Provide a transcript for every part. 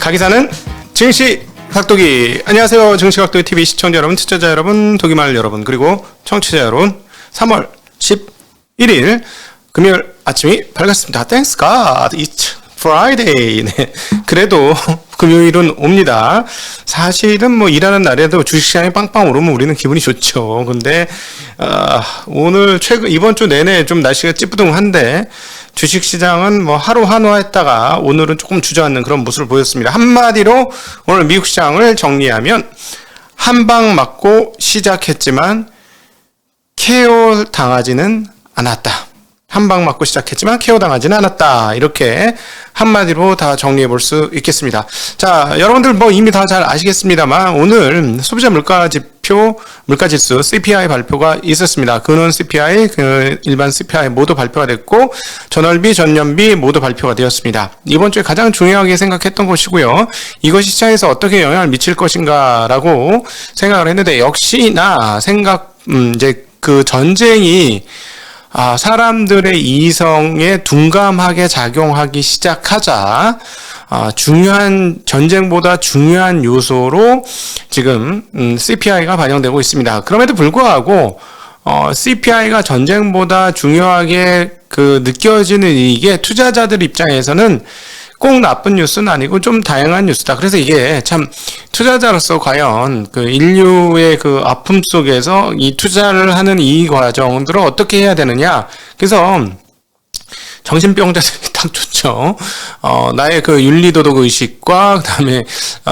가기사는 증시각도기. 안녕하세요. 증시각도기 TV 시청자 여러분, 투자자 여러분, 도기말 여러분, 그리고 청취자 여러분. 3월 11일 금요일 아침이 밝았습니다. Thanks God, it's Friday. 네. 그래도 금요일은 옵니다. 사실은 뭐 일하는 날에도 주식시장이 빵빵 오르면 우리는 기분이 좋죠. 근데 오늘 이번 주 내내 좀 날씨가 찌뿌둥한데 주식시장은 뭐 하루 한화했다가 오늘은 조금 주저앉는 그런 모습을 보였습니다. 한마디로 오늘 미국 시장을 정리하면 한 방 맞고 시작했지만 KO 당하지는 않았다. 한 방 맞고 시작했지만 KO 당하지는 않았다. 이렇게 한마디로 다 정리해 볼 수 있겠습니다. 자, 여러분들 뭐 이미 다 잘 아시겠습니다만 오늘 소비자 물가지수 CPI 발표가 있었습니다. 근원 CPI, 일반 CPI 모두 발표가 됐고 전월비, 전년비 모두 발표가 되었습니다. 이번 주에 가장 중요하게 생각했던 것이고요. 이것이 시장에서 어떻게 영향을 미칠 것인가라고 생각을 했는데 역시나 이제 그 전쟁이 사람들의 이성에 둔감하게 작용하기 시작하자 전쟁보다 중요한 요소로 지금 CPI가 반영되고 있습니다. 그럼에도 불구하고 CPI가 전쟁보다 중요하게 느껴지는 이게 투자자들 입장에서는 꼭 나쁜 뉴스는 아니고 좀 다양한 뉴스다. 그래서 이게 참 투자자로서 과연 인류의 아픔 속에서 이 투자를 하는 이 과정들을 어떻게 해야 되느냐. 그래서 정신병자들이 딱 좋죠. 나의 윤리도덕 의식과 그다음에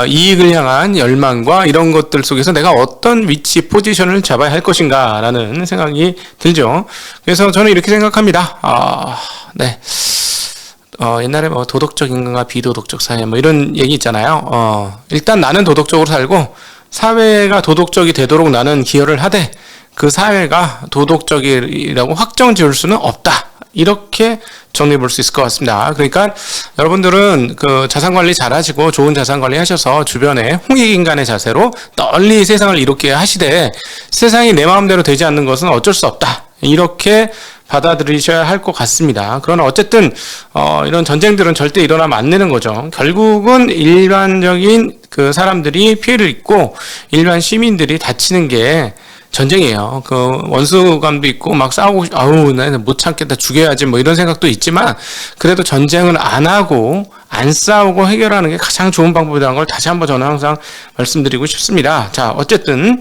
이익을 향한 열망과 이런 것들 속에서 내가 어떤 위치 포지션을 잡아야 할 것인가라는 생각이 들죠. 그래서 저는 이렇게 생각합니다. 네. 옛날에 뭐 도덕적 인간과 비도덕적 사회 뭐 이런 얘기 있잖아요. 일단 나는 도덕적으로 살고 사회가 도덕적이 되도록 나는 기여를 하되 그 사회가 도덕적이라고 확정 지을 수는 없다. 이렇게 정리해 볼 수 있을 것 같습니다. 그러니까 여러분들은 자산 관리 잘 하시고 좋은 자산 관리 하셔서 주변에 홍익인간의 자세로 널리 세상을 이롭게 하시되 세상이 내 마음대로 되지 않는 것은 어쩔 수 없다. 이렇게 받아들이셔야 할 것 같습니다. 그러나 어쨌든 이런 전쟁들은 절대 일어나면 안 되는 거죠. 결국은 일반적인 사람들이 피해를 입고 일반 시민들이 다치는 게 전쟁이에요. 원수감도 있고 막 싸우고 나 못 참겠다 죽여야지 뭐 이런 생각도 있지만 그래도 전쟁을 안 하고 안 싸우고 해결하는 게 가장 좋은 방법이라는 걸 다시 한번 저는 항상 말씀드리고 싶습니다. 자, 어쨌든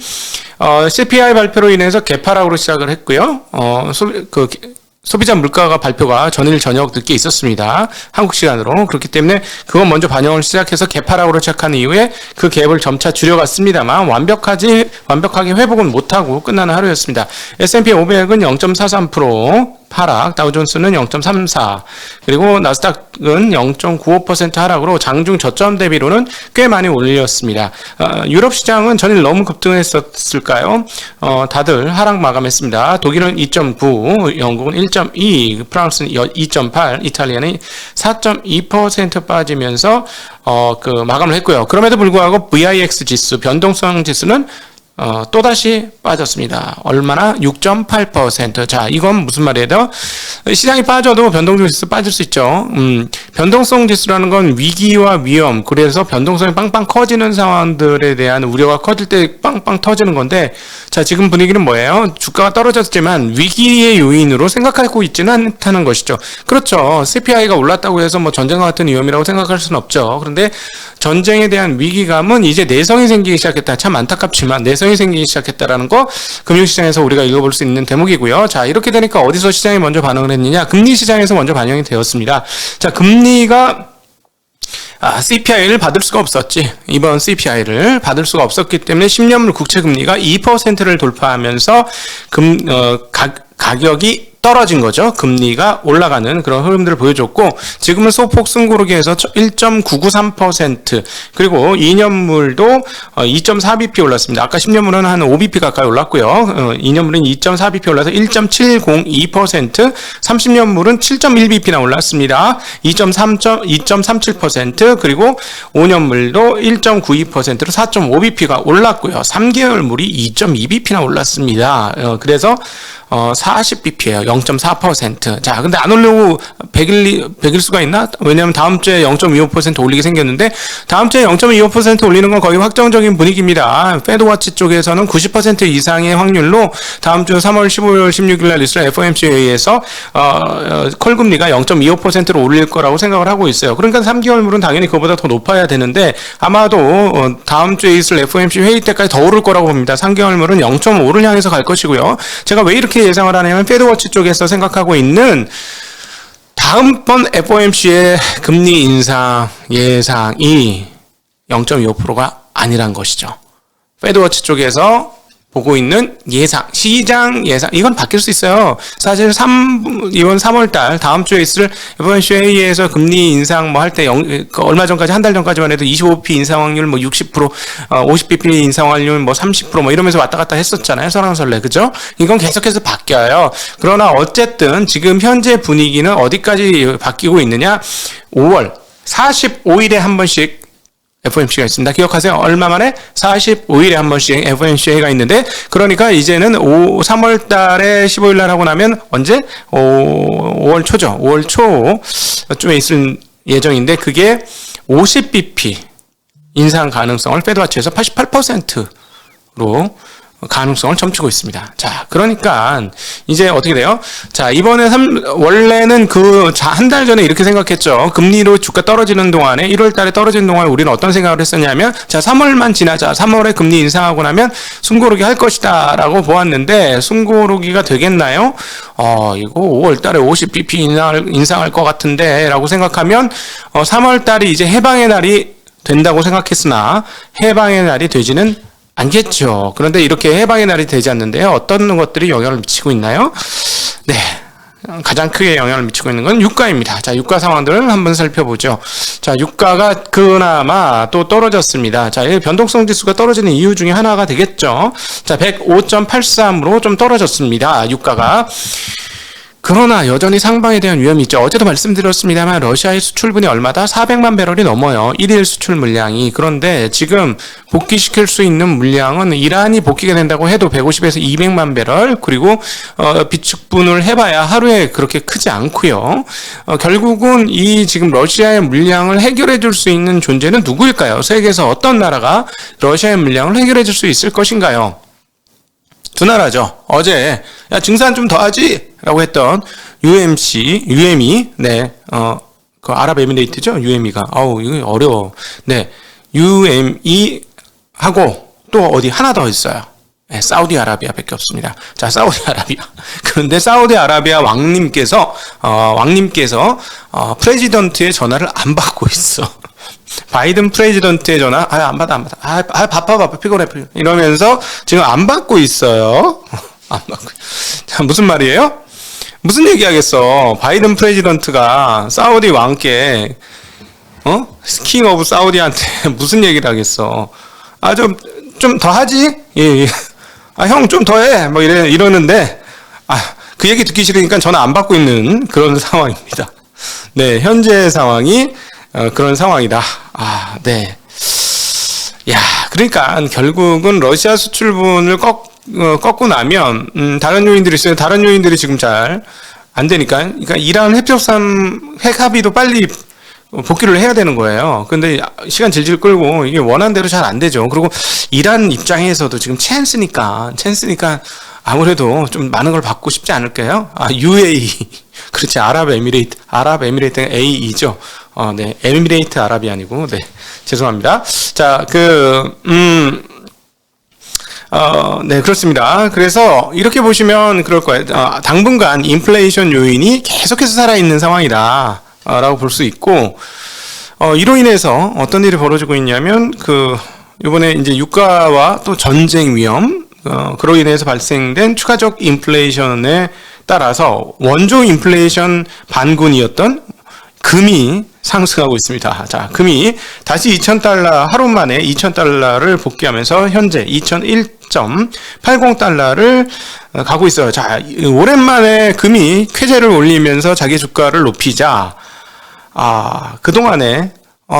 CPI 발표로 인해서 개파락으로 시작을 했고요. 소비자 물가가 발표가 전일 저녁 늦게 있었습니다. 한국 시간으로. 그렇기 때문에 그건 먼저 반영을 시작해서 개파락으로 시작한 이후에 그 갭을 점차 줄여갔습니다만 완벽하게 회복은 못하고 끝나는 하루였습니다. S&P 500은 0.43% 하락, 다우존스는 0.34, 그리고 나스닥은 0.95% 하락으로 장중 저점 대비로는 꽤 많이 올렸습니다. 유럽 시장은 전일 너무 급등했었을까요? 다들 하락 마감했습니다. 독일은 2.9, 영국은 1.2, 프랑스는 2.8, 이탈리아는 4.2% 빠지면서 마감을 했고요. 그럼에도 불구하고 VIX 지수, 변동성 지수는 또다시 빠졌습니다. 얼마나? 6.8%. 자, 이건 무슨 말이에요? 시장이 빠져도 변동성 지수 빠질 수 있죠. 변동성 지수라는 건 위기와 위험, 그래서 변동성이 빵빵 커지는 상황들에 대한 우려가 커질 때 빵빵 터지는 건데, 자, 지금 분위기는 뭐예요? 주가가 떨어졌지만 위기의 요인으로 생각하고 있지는 않다는 것이죠. 그렇죠. CPI가 올랐다고 해서 뭐 전쟁과 같은 위험이라고 생각할 수는 없죠. 그런데 전쟁에 대한 위기감은 이제 내성이 생기기 시작했다. 참 안타깝지만 내성이 생기기 시작했다라는 거 금융시장에서 우리가 읽어볼 수 있는 대목이고요. 자, 이렇게 되니까 어디서 시장이 먼저 반응을 했느냐? 금리 시장에서 먼저 반영이 되었습니다. 자, 금리가 CPI를 받을 수가 없었지. 이번 CPI를 받을 수가 없었기 때문에 10년물 국채 금리가 2%를 돌파하면서 가격이 떨어진 거죠. 금리가 올라가는 그런 흐름들을 보여줬고 지금은 소폭 승고르기에서 1.993% 그리고 2년물도 2.4bp 올랐습니다. 아까 10년물은 한 5bp 가까이 올랐고요. 2년물은 2.4bp 올라서 1.702%, 30년물은 7.1bp나 올랐습니다. 2.37% 그리고 5년물도 1.92%로 4.5bp가 올랐고요. 3개월물이 2.2bp나 올랐습니다. 그래서 40bp예요. 0.4%. 자, 근데 안 올리고 100일 수가 있나? 왜냐면 다음 주에 0.25% 올리게 생겼는데, 다음 주에 0.25% 올리는 건 거의 확정적인 분위기입니다. 페드워치 쪽에서는 90% 이상의 확률로 다음 주 3월 15일, 16일 날 있을 FOMC 회의에서, 콜금리가 0.25%로 올릴 거라고 생각을 하고 있어요. 그러니까 3개월물은 당연히 그거보다 더 높아야 되는데, 아마도 다음 주에 있을 FOMC 회의 때까지 더 오를 거라고 봅니다. 3개월물은 0.5를 향해서 갈 것이고요. 제가 왜 이렇게 예상을 하냐면 페드워치 쪽에서 생각하고 있는 다음번 FOMC의 금리 인상 예상이 0.25%가 아니란 것이죠. 페드워치 쪽에서 보고 있는 예상, 시장 예상, 이건 바뀔 수 있어요. 사실 이번 3월달, 다음 주에 있을 FOMC 회의에서 금리 인상 뭐 할 때, 얼마 전까지, 한 달 전까지만 해도 25p 인상 확률 뭐 60%, 50bp 인상 확률 뭐 30% 뭐 이러면서 왔다 갔다 했었잖아요. 설왕설래. 그죠? 이건 계속해서 바뀌어요. 그러나 어쨌든 지금 현재 분위기는 어디까지 바뀌고 있느냐? 5월 45일에 한 번씩 FOMC가 있습니다. 기억하세요. 얼마 만에? 45일에 한 번씩 FOMC가 있는데, 그러니까 이제는 3월 달에 15일 날 하고 나면 언제? 5월 초죠. 5월 초쯤에 있을 예정인데, 그게 50bp 인상 가능성을 페드워치에서 88%로 가능성을 점치고 있습니다. 자, 그러니까 이제 어떻게 돼요? 자, 이번에 원래는 한 달 전에 이렇게 생각했죠. 금리로 주가 떨어지는 동안에 1월 달에 떨어지는 동안에 우리는 어떤 생각을 했었냐면, 자, 3월만 지나자. 3월에 금리 인상하고 나면 숨고르기 할 것이다라고 보았는데, 숨고르기가 되겠나요? 이거 5월 달에 50bp 인상할 것 같은데라고 생각하면 3월 달이 이제 해방의 날이 된다고 생각했으나 해방의 날이 되지는 않겠죠. 그런데 이렇게 해방의 날이 되지 않는데요. 어떤 것들이 영향을 미치고 있나요? 네. 가장 크게 영향을 미치고 있는 건 유가입니다. 자, 유가 상황들을 한번 살펴보죠. 자, 유가가 그나마 또 떨어졌습니다. 자, 변동성 지수가 떨어지는 이유 중에 하나가 되겠죠. 자, 105.83으로 좀 떨어졌습니다. 유가가. 그러나 여전히 상방에 대한 위험이 있죠. 어제도 말씀드렸습니다만 러시아의 수출분이 얼마다 400만 배럴이 넘어요. 1일 수출 물량이. 그런데 지금 복귀시킬 수 있는 물량은 이란이 복귀가 된다고 해도 150에서 200만 배럴, 그리고 비축분을 해봐야 하루에 그렇게 크지 않고요. 결국은 이 지금 러시아의 물량을 해결해 줄 수 있는 존재는 누구일까요? 세계에서 어떤 나라가 러시아의 물량을 해결해 줄 수 있을 것인가요? 두 나라죠. 어제 야 증산 좀 더 하지 라고 했던 UME, 네, 그 아랍에미레이트죠. UME가. 이거 어려워. 네, UME 하고 또 어디 하나 더 있어요. 네, 사우디아라비아밖에 없습니다. 자, 사우디아라비아. 그런데 사우디아라비아 왕님께서 프레지던트의 전화를 안 받고 있어. 바이든 프레지던트의 전화, 안 받아. 바빠, 피곤해. 이러면서 지금 안 받고 있어요. 안 받고. 자, 무슨 말이에요? 무슨 얘기 하겠어? 바이든 프레지던트가 사우디 왕께, 스킹 오브 사우디한테 무슨 얘기를 하겠어? 좀 더 하지? 예. 형 좀 더 해. 뭐 이러는데, 그 얘기 듣기 싫으니까 전화 안 받고 있는 그런 상황입니다. 네, 현재 상황이, 그런 상황이다. 네. 야, 그러니까 결국은 러시아 수출분을 꺾고 나면 다른 요인들이 있어요. 다른 요인들이 지금 잘 안 되니까. 그러니까 이란 핵 합의도 빨리 복귀를 해야 되는 거예요. 근데 시간 질질 끌고 이게 원하는 대로 잘 안 되죠. 그리고 이란 입장에서도 지금 찬스니까 아무래도 좀 많은 걸 받고 싶지 않을까요? UAE. 그렇지. 아랍에미레이트는 AE죠. 네. 에미레이트 아랍이 아니고, 네. 죄송합니다. 자, 네, 그렇습니다. 그래서 이렇게 보시면 그럴 거예요. 당분간 인플레이션 요인이 계속해서 살아있는 상황이다. 라고 볼 수 있고, 이로 인해서 어떤 일이 벌어지고 있냐면, 이번에 이제 유가와 또 전쟁 위험, 그로 인해서 발생된 추가적 인플레이션에 따라서 원조 인플레이션 반군이었던 금이 상승하고 있습니다. 자, 금이 다시 2,000달러, 하루 만에 2,000달러를 복귀하면서 현재 2,001.80달러를 가고 있어요. 자, 오랜만에 금이 쾌재를 올리면서 자기 주가를 높이자, 그동안에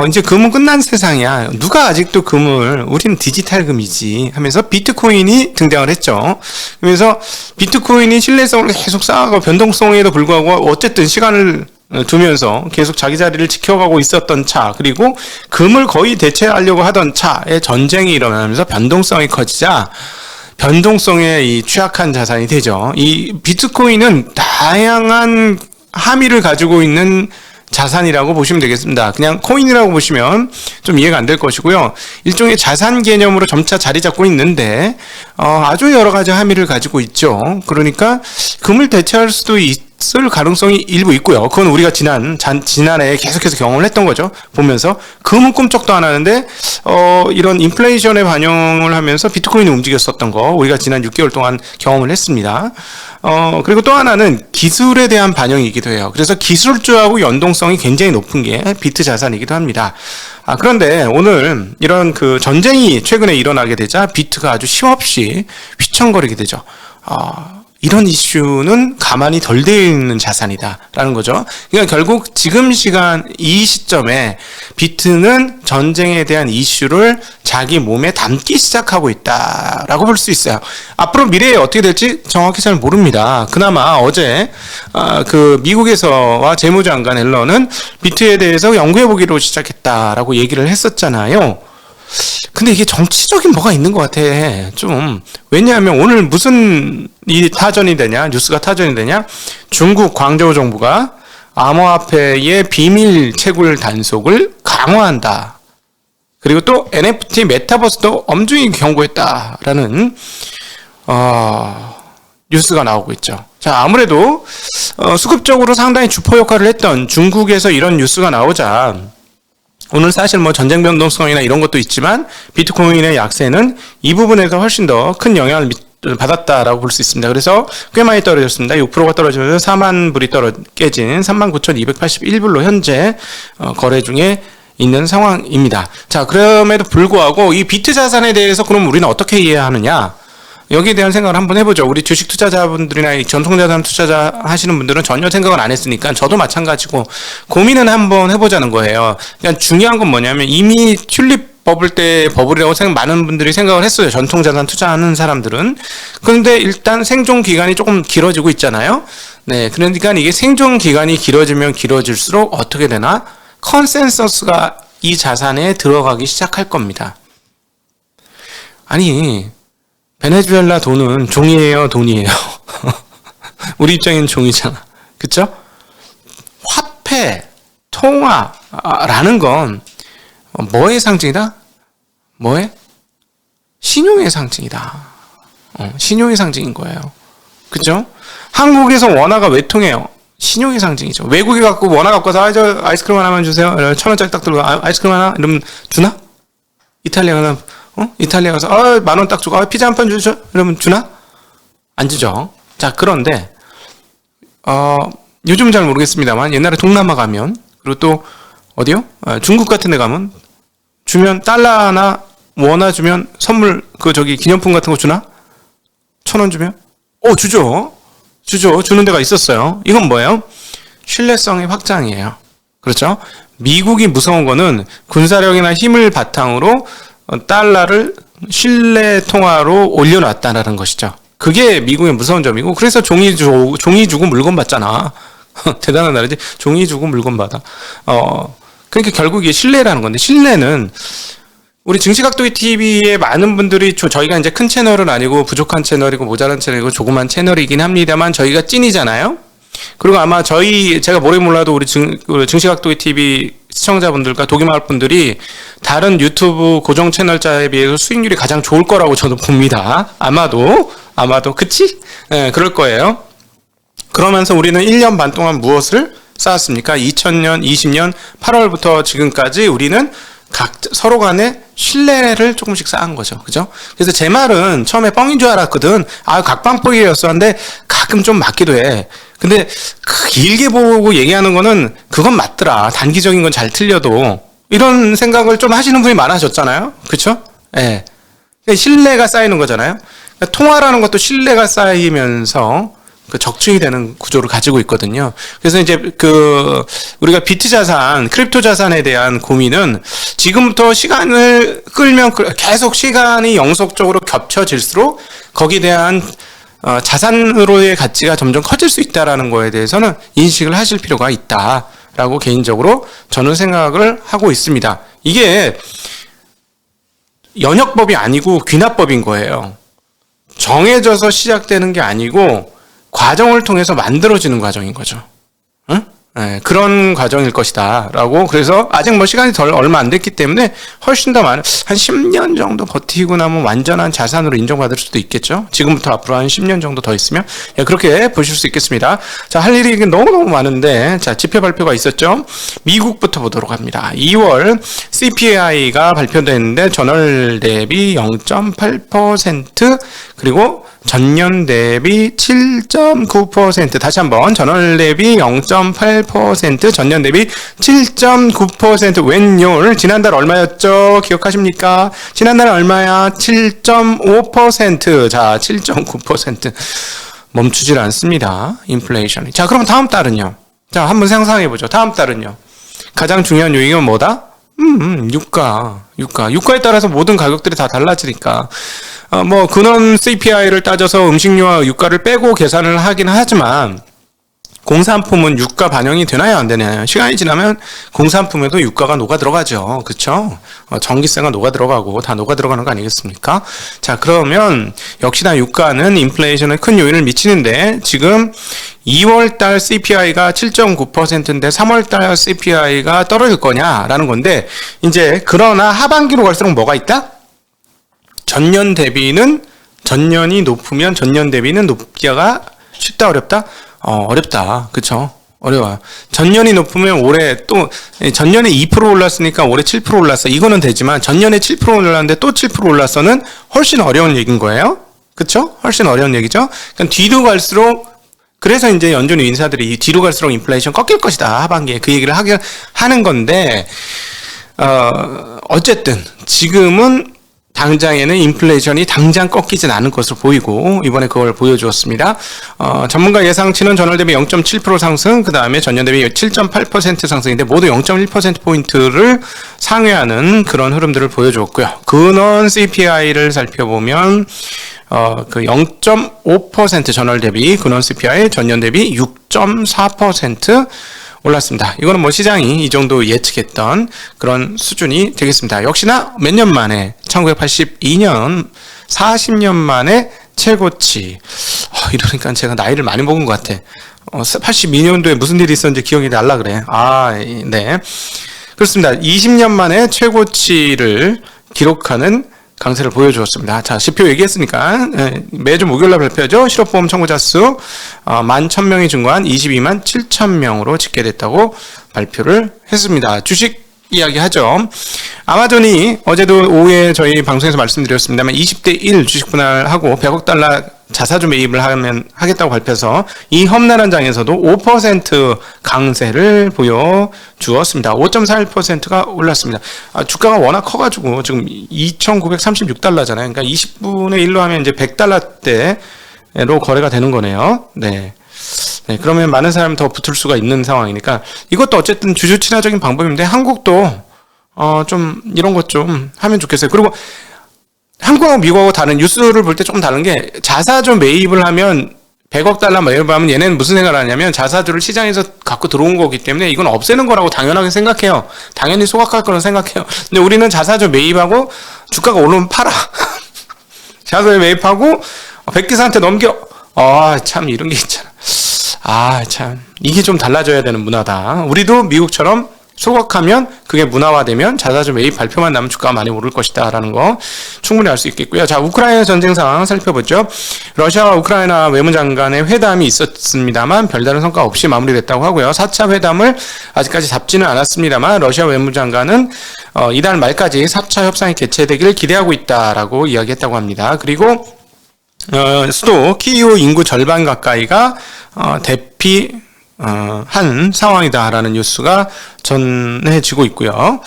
이제 금은 끝난 세상이야. 누가 아직도 금을, 우리는 디지털 금이지 하면서 비트코인이 등장을 했죠. 그래서 비트코인이 신뢰성을 계속 쌓아가고 변동성에도 불구하고 어쨌든 시간을 두면서 계속 자기 자리를 지켜가고 있었던 차, 그리고 금을 거의 대체하려고 하던 차의 전쟁이 일어나면서 변동성이 커지자 변동성에 이 취약한 자산이 되죠. 이 비트코인은 다양한 함의를 가지고 있는 자산이라고 보시면 되겠습니다. 그냥 코인이라고 보시면 좀 이해가 안 될 것이고요. 일종의 자산 개념으로 점차 자리 잡고 있는데 아주 여러 가지 함의를 가지고 있죠. 그러니까 금을 대체할 수도 있을 가능성이 일부 있고요. 그건 우리가 지난해 계속해서 경험을 했던 거죠. 보면서 금은 꿈쩍도 안 하는데 이런 인플레이션에 반영을 하면서 비트코인이 움직였었던 거 우리가 지난 6개월 동안 경험을 했습니다. 그리고 또 하나는 기술에 대한 반영이기도 해요. 그래서 기술주하고 연동성이 굉장히 높은 게 비트 자산이기도 합니다. 그런데 오늘 이런 그 전쟁이 최근에 일어나게 되자 비트가 아주 쉼없이 휘청거리게 되죠. 이런 이슈는 가만히 덜 되어 있는 자산이다라는 거죠. 그러니까 결국 지금 이 시점에 비트는 전쟁에 대한 이슈를 자기 몸에 담기 시작하고 있다라고 볼 수 있어요. 앞으로 미래에 어떻게 될지 정확히 잘 모릅니다. 그나마 어제 그 미국에서와 재무장관 앨런은 비트에 대해서 연구해보기로 시작했다라고 얘기를 했었잖아요. 근데 이게 정치적인 뭐가 있는 것 같아. 좀. 왜냐하면 오늘 무슨 타전이 되냐, 뉴스가 타전이 되냐, 중국 광저우 정부가 암호화폐의 비밀 채굴 단속을 강화한다. 그리고 또 NFT 메타버스도 엄중히 경고했다라는 뉴스가 나오고 있죠. 자, 아무래도 수급적으로 상당히 주포 역할을 했던 중국에서 이런 뉴스가 나오자 오늘 사실 뭐 전쟁 변동성이나 이런 것도 있지만 비트코인의 약세는 이 부분에서 훨씬 더 큰 영향을 받았다라고 볼 수 있습니다. 그래서 꽤 많이 떨어졌습니다. 6%가 떨어지면서 4만 불이 깨진 39,281불로 현재 거래 중에 있는 상황입니다. 자, 그럼에도 불구하고 이 비트 자산에 대해서 그럼 우리는 어떻게 이해하느냐? 여기에 대한 생각을 한번 해보죠. 우리 주식 투자자분들이나 전통자산 투자자 하시는 분들은 전혀 생각을 안 했으니까 저도 마찬가지고 고민은 한번 해보자는 거예요. 그냥 중요한 건 뭐냐면 이미 튤립 버블 때 버블이라고 많은 분들이 생각을 했어요. 전통자산 투자하는 사람들은. 그런데 일단 생존 기간이 조금 길어지고 있잖아요. 네, 그러니까 이게 생존 기간이 길어지면 길어질수록 어떻게 되나? 컨센서스가 이 자산에 들어가기 시작할 겁니다. 아니, 베네수엘라 돈은 종이에요, 돈이에요? 우리 입장엔 종이잖아. 그쵸? 화폐, 통화라는 건 뭐의 상징이다? 뭐의? 신용의 상징이다. 신용의 상징인 거예요. 그쵸? 한국에서 원화가 왜 통해요? 신용의 상징이죠. 외국에 갖고 원화 갖고 와서 저 아이스크림 하나만 주세요. 1,000원짜리 딱 들고 아이스크림 하나? 이러면 주나? 이탈리아 가서 이탈리아 가서 10,000원 딱 주고 피자 한 판 주죠? 이러면 주나? 안 주죠. 자, 그런데 요즘은 잘 모르겠습니다만 옛날에 동남아 가면 그리고 또 어디요? 중국 같은 데 가면 주면 달러나 원화 주면 선물 기념품 같은 거 주나? 1,000원 주면? 주죠. 주는 데가 있었어요. 이건 뭐예요? 신뢰성의 확장이에요. 그렇죠? 미국이 무서운 거는 군사력이나 힘을 바탕으로 달러를 신뢰 통화로 올려놨다는 것이죠. 그게 미국의 무서운 점이고, 그래서 종이 주고 물건 받잖아. 대단한 나라지. 종이 주고 물건 받아. 그러니까 결국 이게 신뢰라는 건데, 신뢰는 우리 증시각도기 TV에 많은 분들이 저희가 이제 큰 채널은 아니고 부족한 채널이고 모자란 채널이고 조그만 채널이긴 합니다만 저희가 찐이잖아요. 그리고 아마 제가 모르게 몰라도 우리 증시각도기 TV 시청자분들과 독일마을 분들이 다른 유튜브 고정 채널자에 비해서 수익률이 가장 좋을 거라고 저는 봅니다. 아마도 그치? 네, 그럴 거예요. 그러면서 우리는 1년 반 동안 무엇을 쌓았습니까? 2000년, 20년 8월부터 지금까지 우리는 서로 간에 신뢰를 조금씩 쌓은 거죠. 그죠? 그래서 제 말은 처음에 뻥인 줄 알았거든. 각방뻥이었었는데 가끔 좀 맞기도 해. 근데 길게 보고 얘기하는 거는 그건 맞더라. 단기적인 건 잘 틀려도. 이런 생각을 좀 하시는 분이 많아졌잖아요. 그쵸? 예. 네. 신뢰가 쌓이는 거잖아요. 그러니까 통화라는 것도 신뢰가 쌓이면서 그 적중이 되는 구조를 가지고 있거든요. 그래서 이제 우리가 비트 자산, 크립토 자산에 대한 고민은 지금부터 시간을 끌면 계속 시간이 영속적으로 겹쳐질수록 거기에 대한 자산으로의 가치가 점점 커질 수 있다라는 거에 대해서는 인식을 하실 필요가 있다라고 개인적으로 저는 생각을 하고 있습니다. 이게 연역법이 아니고 귀납법인 거예요. 정해져서 시작되는 게 아니고 과정을 통해서 만들어지는 과정인 거죠. 응? 네, 그런 과정일 것이다 라고. 그래서 아직 뭐 시간이 얼마 안 됐기 때문에 훨씬 더 많은, 한 10년 정도 버티고 나면 완전한 자산으로 인정받을 수도 있겠죠. 지금부터 앞으로 한 10년 정도 더 있으면. 예, 그렇게 보실 수 있겠습니다. 자, 할 일이 너무너무 많은데, 자, 지표 발표가 있었죠. 미국부터 보도록 합니다. 2월 CPI가 발표됐는데 전월 대비 0.8%, 그리고 전년 대비 7.9%, 다시 한번 전월 대비 0.8%, 전년 대비 7.9%. 웬열? 지난달 얼마였죠? 기억하십니까? 지난달 얼마야? 7.5%. 자, 7.9%. 멈추질 않습니다. 인플레이션이. 자, 그럼 다음 달은요? 자, 한번 상상해보죠. 다음 달은요? 가장 중요한 요인은 뭐다? 유가에 따라서 모든 가격들이 다 달라지니까. 뭐 근원 CPI를 따져서 음식료와 유가를 빼고 계산을 하긴 하지만 공산품은 유가 반영이 되나요, 안 되나요? 시간이 지나면 공산품에도 유가가 녹아 들어가죠. 그렇죠? 전기세가 녹아 들어가고 다 녹아 들어가는 거 아니겠습니까? 자, 그러면 역시나 유가는 인플레이션에 큰 요인을 미치는데 지금 2월 달 CPI가 7.9%인데 3월 달 CPI가 떨어질 거냐라는 건데, 이제 그러나 하반기로 갈수록 뭐가 있다? 전년이 높으면 전년 대비는 높기가 쉽다, 어렵다? 어렵다. 그쵸? 어려워요. 전년이 높으면 올해 또, 전년에 2% 올랐으니까 올해 7% 올랐어. 이거는 되지만 전년에 7% 올랐는데 또 7% 올랐어는 훨씬 어려운 얘기인 거예요. 그쵸? 훨씬 어려운 얘기죠? 그러니까 뒤로 갈수록, 그래서 이제 연준 인사들이 뒤로 갈수록 인플레이션 꺾일 것이다. 하반기에 그 얘기를 하는 건데, 어쨌든, 지금은 당장에는 인플레이션이 당장 꺾이진 않을 것으로 보이고, 이번에 그걸 보여주었습니다. 전문가 예상치는 전월 대비 0.7% 상승, 그 다음에 전년 대비 7.8% 상승인데 모두 0.1%포인트를 상회하는 그런 흐름들을 보여주었고요. 근원 CPI를 살펴보면 그 0.5% 전월 대비 근원 CPI 전년 대비 6.4% 올랐습니다. 이거는 뭐 시장이 이 정도 예측했던 그런 수준이 되겠습니다. 역시나 몇 년 만에 1982년 40년 만에 최고치. 이러니까 제가 나이를 많이 먹은 것 같아. 82년도에 무슨 일이 있었는지 기억이 날라 그래. 네. 그렇습니다. 20년 만에 최고치를 기록하는 강세를 보여주었습니다. 자, 지표 얘기했으니까 매주 목요일날 발표하죠. 실업보험 청구자 수 11,000명이 증가한 22만 7,000명으로 집계됐다고 발표를 했습니다. 주식 이야기하죠. 아마존이 어제도 오후에 저희 방송에서 말씀드렸습니다만 20대 1 주식 분할하고 100억 달러 자사주 매입을 하겠다고 발표해서 이 험난한 장에서도 5% 강세를 보여주었습니다. 5.41%가 올랐습니다. 주가가 워낙 커가지고 지금 2,936달러잖아요. 그러니까 20분의 1로 하면 이제 100달러대로 거래가 되는 거네요. 네. 네, 그러면 많은 사람이 더 붙을 수가 있는 상황이니까 이것도 어쨌든 주주 친화적인 방법인데 한국도 좀 이런 것 좀 하면 좋겠어요. 그리고 한국하고 미국하고 다른 뉴스를 볼 때 조금 다른 게 자사주 매입을 하면 100억 달러 매입을 하면 얘네는 무슨 생각을 하냐면 자사주를 시장에서 갖고 들어온 거기 때문에 이건 없애는 거라고 당연하게 생각해요. 당연히 소각할 거라고 생각해요. 근데 우리는 자사주 매입하고 주가가 오르면 팔아. 자사주 매입하고 백기사한테 넘겨. 참 이런 게 있잖아. 참 이게 좀 달라져야 되는 문화다. 우리도 미국처럼 소각하면 그게 문화화되면 자사주 매입 발표만 나면 주가가 많이 오를 것이다 라는 거 충분히 알 수 있겠고요. 자, 우크라이나 전쟁 상황 살펴보죠. 러시아와 우크라이나 외무장 간의 회담이 있었습니다만 별다른 성과 없이 마무리됐다고 하고요. 4차 회담을 아직까지 잡지는 않았습니다만 러시아 외무장관은 이달 말까지 4차 협상이 개최되기를 기대하고 있다라고 이야기했다고 합니다. 그리고 수도 키이우 인구 절반 가까이가 한 상황이다라는 뉴스가 전해지고 있고요.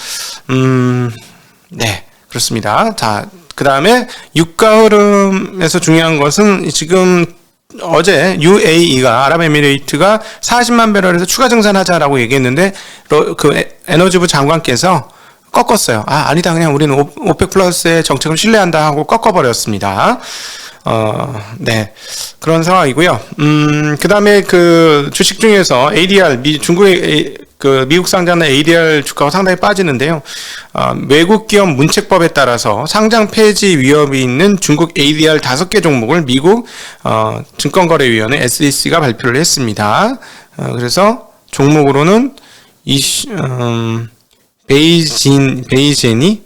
네, 그렇습니다. 자, 그 다음에 유가 흐름에서 중요한 것은 지금 어제 UAE가 아랍에미레이트가 40만 배럴에서 추가 증산하자라고 얘기했는데 에너지부 장관께서 꺾었어요. 아니다. 그냥 우리는 오펙 플러스의 정책을 신뢰한다 하고 꺾어버렸습니다. 네. 그런 상황이고요. 그 다음에 그 주식 중에서 ADR, 중국의 미국 상장의 ADR 주가가 상당히 빠지는데요. 외국 기업 문책법에 따라서 상장 폐지 위협이 있는 중국 ADR 5개 종목을 미국 증권거래위원회 SEC가 발표를 했습니다. 그래서 종목으로는 베이제니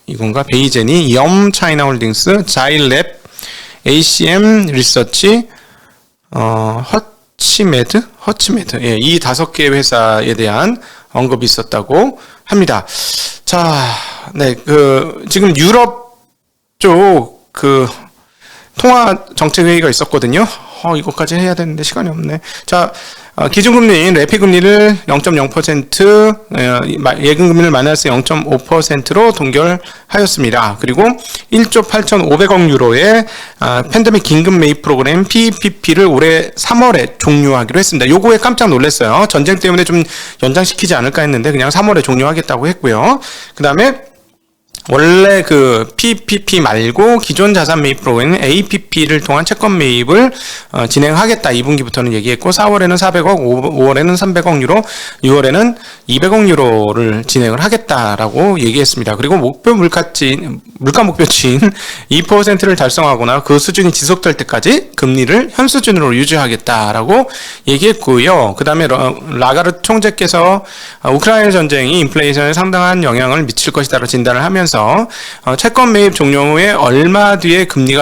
이건가? 베이제니, 차이나홀딩스, 자일랩, ACM 리서치, 허치메드, 예, 이 5개의 회사에 대한 언급이 있었다고 합니다. 자, 네, 지금 유럽 쪽 통화 정책 회의가 있었거든요. 이것까지 해야 되는데 시간이 없네. 자, 기준금리인 레피금리를 0.0%, 예금금리를 마이너스 0.5%로 동결하였습니다. 그리고 1조 8,500억 유로의 팬데믹 긴급 매입 프로그램 PPP를 올해 3월에 종료하기로 했습니다. 요거에 깜짝 놀랐어요. 전쟁 때문에 좀 연장시키지 않을까 했는데 그냥 3월에 종료하겠다고 했고요. 그 다음에 원래 PPP 말고 기존 자산 매입 프로그램 APP를 통한 채권 매입을 진행하겠다. 2분기부터는 얘기했고 4월에는 400억, 5월에는 300억 유로, 6월에는 200억 유로를 진행을 하겠다라고 얘기했습니다. 그리고 물가 목표치인 2%를 달성하거나 그 수준이 지속될 때까지 금리를 현 수준으로 유지하겠다라고 얘기했고요. 그 다음에 라가르트 총재께서 우크라이나 전쟁이 인플레이션에 상당한 영향을 미칠 것이다라고 진단을 하면서 채권 매입 종료 후에 얼마 뒤에 금리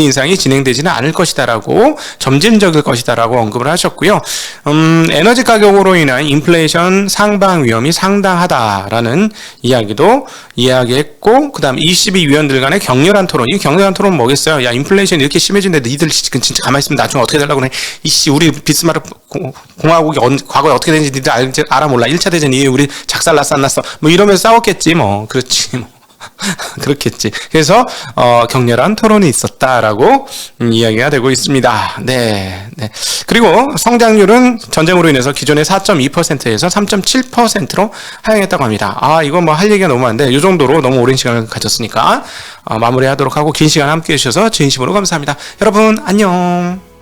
인상이 진행되지는 않을 것이다라고 점진적일 것이다라고 언급을 하셨고요. 에너지 가격으로 인한 인플레이션 상방 위험이 상당하다라는 이야기도 이야기했고, 그다음 22위원들 간의 격렬한 토론. 이 격렬한 토론은 뭐겠어요? 야, 인플레이션 이렇게 심해진데 니들 진짜 가만히 있으면 나중에 어떻게 되려고 그래? 우리 비스마르크 공화국이 과거에 어떻게 되는지 니들 알아 몰라? 1차 대전 이후에 우리 작살났어 안 났어? 뭐 이러면서 싸웠겠지 뭐. 그렇지 뭐. 그렇겠지. 그래서 격렬한 토론이 있었다라고 이야기가 되고 있습니다. 네. 그리고 성장률은 전쟁으로 인해서 기존의 4.2%에서 3.7%로 하향했다고 합니다. 이거 뭐 할 얘기가 너무 많은데 이 정도로 너무 오랜 시간을 가졌으니까 마무리하도록 하고, 긴 시간 함께 해주셔서 진심으로 감사합니다. 여러분 안녕.